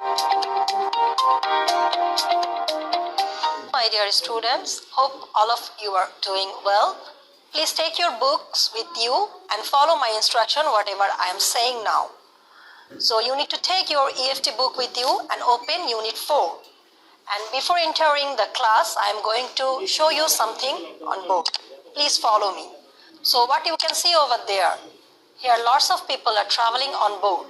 My dear students, hope all of you are doing well. Please take your books with you and follow my instruction whatever I am saying now. So you need to take your EFT book with you and open Unit 4. And before entering the class, I am going to show you something on board. Please follow me. So what you can see over there, here lots of people are traveling on board,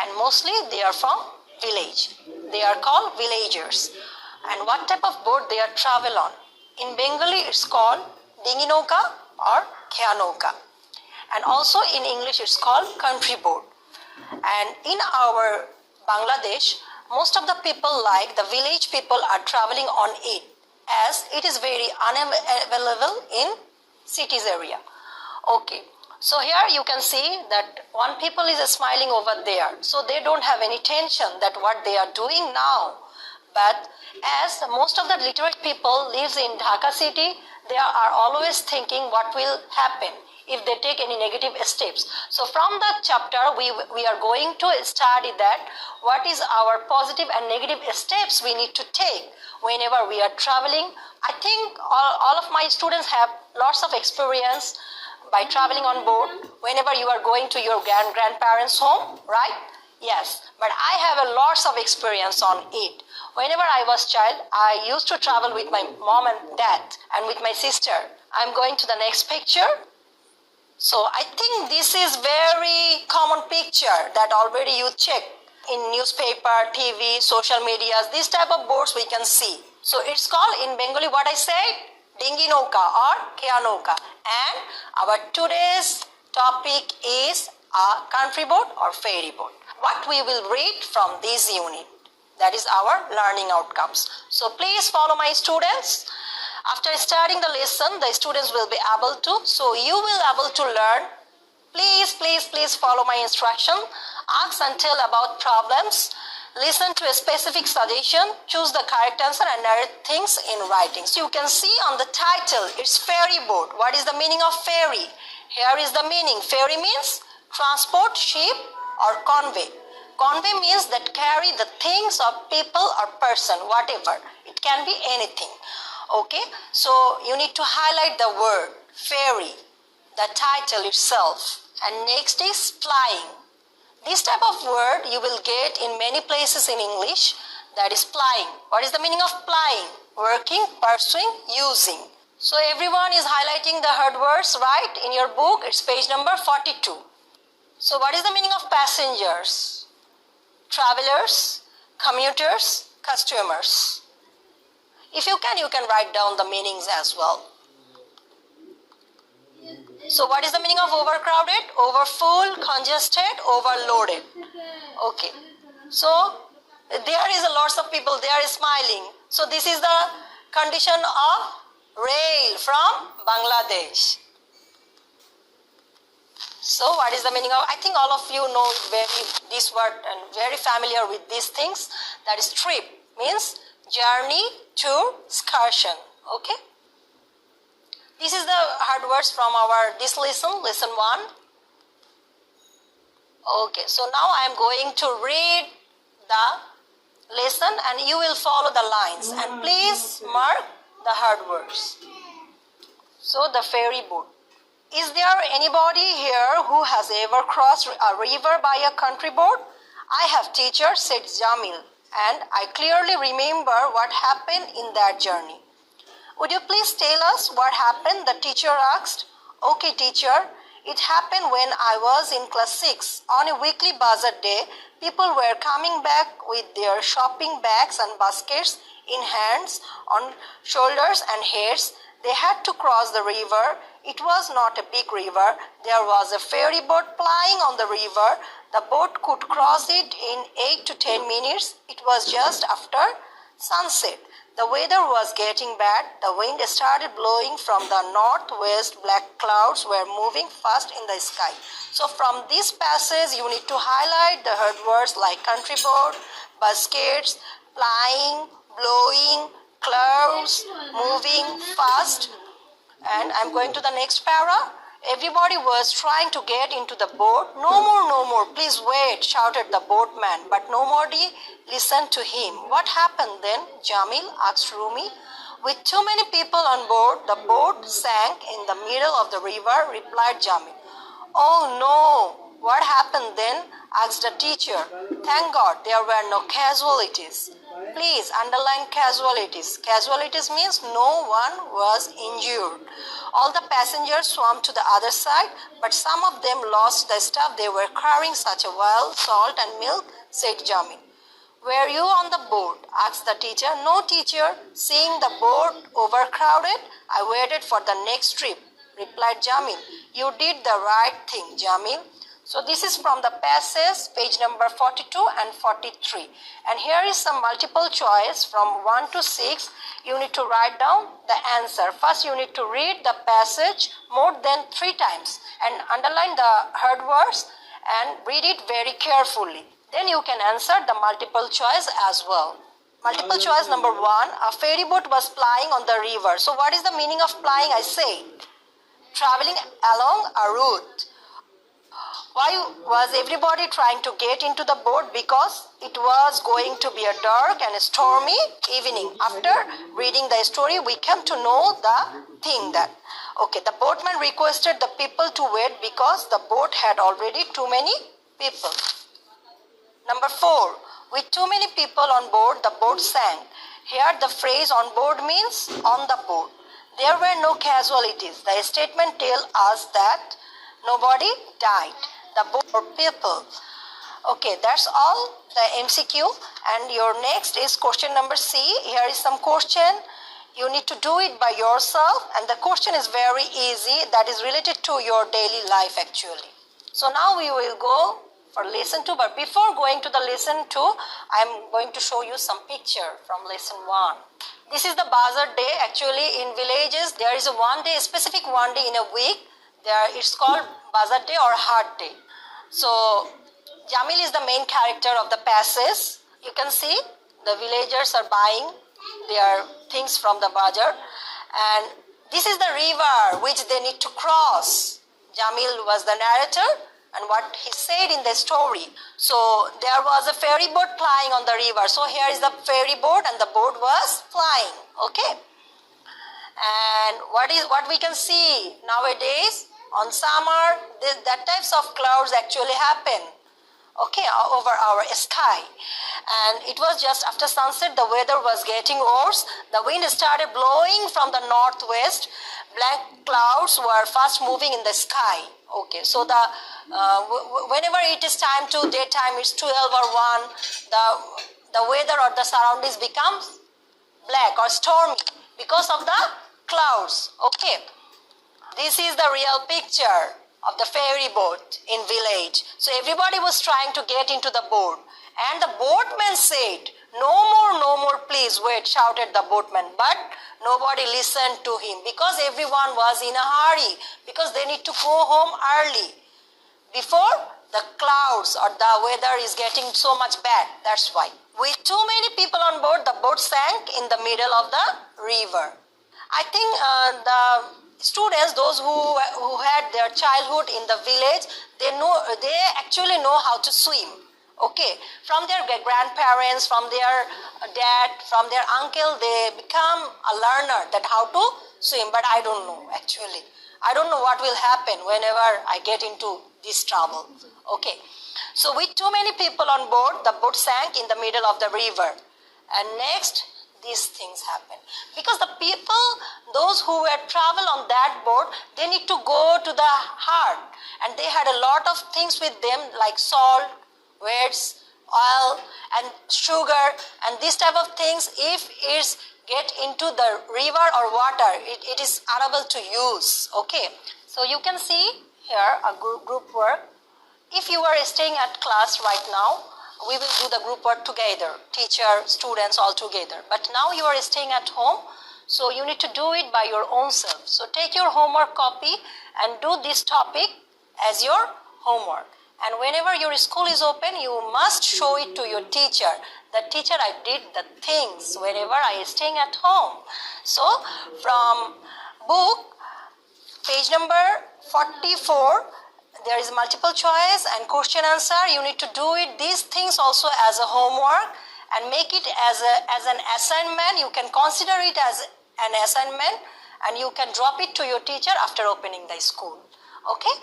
and mostly they are from village. They are called villagers. And what type of boat they are travel on? In Bengali it's called Dinginoka or Khyanoka. And also in English it's called country boat. And in our Bangladesh, most of the people like the village people are traveling on it, as it is very unavailable in cities area. Okay, so here you can see that one people is smiling over there, so they don't have any tension that what they are doing now. But as most of the literate people lives in Dhaka city, they are always thinking what will happen if they take any negative steps. So from that chapter, we are going to study that what is our positive and negative steps we need to take whenever we are traveling. I think all of my students have lots of experience by traveling on board whenever you are going to your grandparents' home, right? Yes, but I have a lots of experience on it. Whenever I was child, I used to travel with my mom and dad and with my sister. I'm going to the next picture. So I think this is very common picture that already you check in newspaper, TV, social medias. This type of boats we can see. So it's called in Bengali what I said, Dinginoka or Khyanoka. And our today's topic is a country boat or ferry boat. What we will read from this unit, that is our learning outcomes. So please follow my students. After starting the lesson, the students will be able to, so you will able to learn. Please follow my instruction. Ask and tell about problems. Listen to a specific suggestion. Choose the correct answer and narrate things in writing. So you can see on the title, it's ferry boat. What is the meaning of ferry? Here is the meaning. Ferry means transport, ship or convey. Convey means that carry the things or people or person, whatever. It can be anything. Okay, so you need to highlight the word ferry, the title itself, and next is flying. This type of word you will get in many places in English, that is flying. What is the meaning of flying? Working, pursuing, using. So everyone is highlighting the hard words, right? In your book, it's page number 42. So what is the meaning of passengers? Travelers, commuters, customers. If you can write down the meanings as well. So what is the meaning of overcrowded? Overfull, congested, overloaded. Okay. So there is a lots of people, they are smiling. So this is the condition of rail from Bangladesh. So what is the meaning of, I think all of you know this word and very familiar with these things. That is trip, means journey, tour, excursion. Okay. This is the hard words from this lesson 1. Okay, so now I am going to read the lesson and you will follow the lines and please mark the hard words. So the ferry boat. Is there anybody here who has ever crossed a river by a country boat? I have, teacher, said Jamil, and I clearly remember what happened in that journey. Would you please tell us what happened? The teacher asked. Okay, teacher. It happened when I was in class 6. On a weekly bazaar day, people were coming back with their shopping bags and baskets in hands, on shoulders and heads. They had to cross the river. It was not a big river. There was a ferry boat plying on the river. The boat could cross it in 8 to 10 minutes. It was just after sunset. The weather was getting bad. The wind started blowing from the northwest. Black clouds were moving fast in the sky. So from this passage, you need to highlight the hard words like country boat, baskets, flying, blowing, clouds, moving fast. And I'm going to the next para. Everybody was trying to get into the boat. No more, please wait, shouted the boatman, but nobody listened to him. What happened then? Jamil asked Rumi. With too many people on board, the boat sank in the middle of the river, replied Jamil. Oh no! What happened then? Asked the teacher. Thank God there were no casualties. Please underline casualties. Casualties means no one was injured. All the passengers swam to the other side, but some of them lost the stuff they were carrying, such as oil, salt, and milk, said Jamil. Were you on the boat? Asked the teacher. No, teacher. Seeing the boat overcrowded, I waited for the next trip, replied Jamil. You did the right thing, Jamil. So this is from the passage, page number 42 and 43. And here is some multiple choice from 1 to 6. You need to write down the answer. First, you need to read the passage more than 3 times and underline the heard words and read it very carefully. Then you can answer the multiple choice as well. Multiple choice number 1, a ferry boat was plying on the river. So what is the meaning of plying? I say, traveling along a route. Why was everybody trying to get into the boat? Because it was going to be a dark and stormy evening. After reading the story, we came to know the thing that, okay, the boatman requested the people to wait because the boat had already too many people. Number 4, with too many people on board, the boat sank. Here the phrase on board means on the boat. There were no casualties. The statement tells us that nobody died. The boat people. Okay, that's all the MCQ. And your next is question number C. Here is some question. You need to do it by yourself. And the question is very easy. That is related to your daily life actually. So now we will go for lesson 2. But before going to the lesson 2, I am going to show you some picture from lesson 1. This is the bazaar day. Actually, in villages, there is a specific one day in a week. It's called bazaar day or hard day. So Jamil is the main character of the passage. You can see the villagers are buying their things from the bazaar, and this is the river which they need to cross. Jamil was the narrator and what he said in the story. So there was a ferry boat plying on the river. So here is the ferry boat and the boat was flying. Okay. And what we can see nowadays on summer, that types of clouds actually happen, okay, over our sky. And it was just after sunset, the weather was getting worse. The wind started blowing from the northwest. Black clouds were fast moving in the sky. Okay, so whenever it is time to daytime, it's 12 or 1, the weather or the surroundings becomes black or stormy because of the clouds. Okay. This is the real picture of the ferry boat in village. So everybody was trying to get into the boat. And the boatman said, no more, please wait, shouted the boatman. But nobody listened to him because everyone was in a hurry because they need to go home early before the clouds or the weather is getting so much bad. That's why. With too many people on board, the boat sank in the middle of the river. I think the students, those who had their childhood in the village, they actually know how to swim. Okay, from their grandparents, from their dad, from their uncle, they become a learner that how to swim. But I don't know actually. I don't know what will happen whenever I get into this trouble. Okay, so with too many people on board, the boat sank in the middle of the river. And next, these things happen because the people, those who were travel on that boat, they need to go to the heart, and they had a lot of things with them like salt, weights, oil, and sugar, and this type of things. If it's get into the river or water, it is unable to use. Okay, so you can see here a group work. If you are staying at class right now, we will do the group work together, teacher, students, all together. But now you are staying at home, so you need to do it by your own self. So take your homework copy and do this topic as your homework. And whenever your school is open, you must show it to your teacher. The teacher, I did the things whenever I is staying at home. So from book, page number 44, there is multiple choice and question answer. You need to do it, these things also as a homework, and make it as an assignment. You can consider it as an assignment, and you can drop it to your teacher after opening the school. Okay?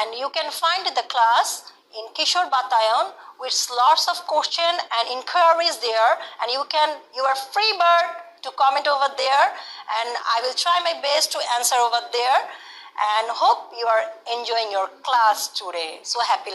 And you can find the class in Kishore Batayan with lots of question and inquiries there, and you are free bird to comment over there, and I will try my best to answer over there, and hope you are enjoying your class today. So happy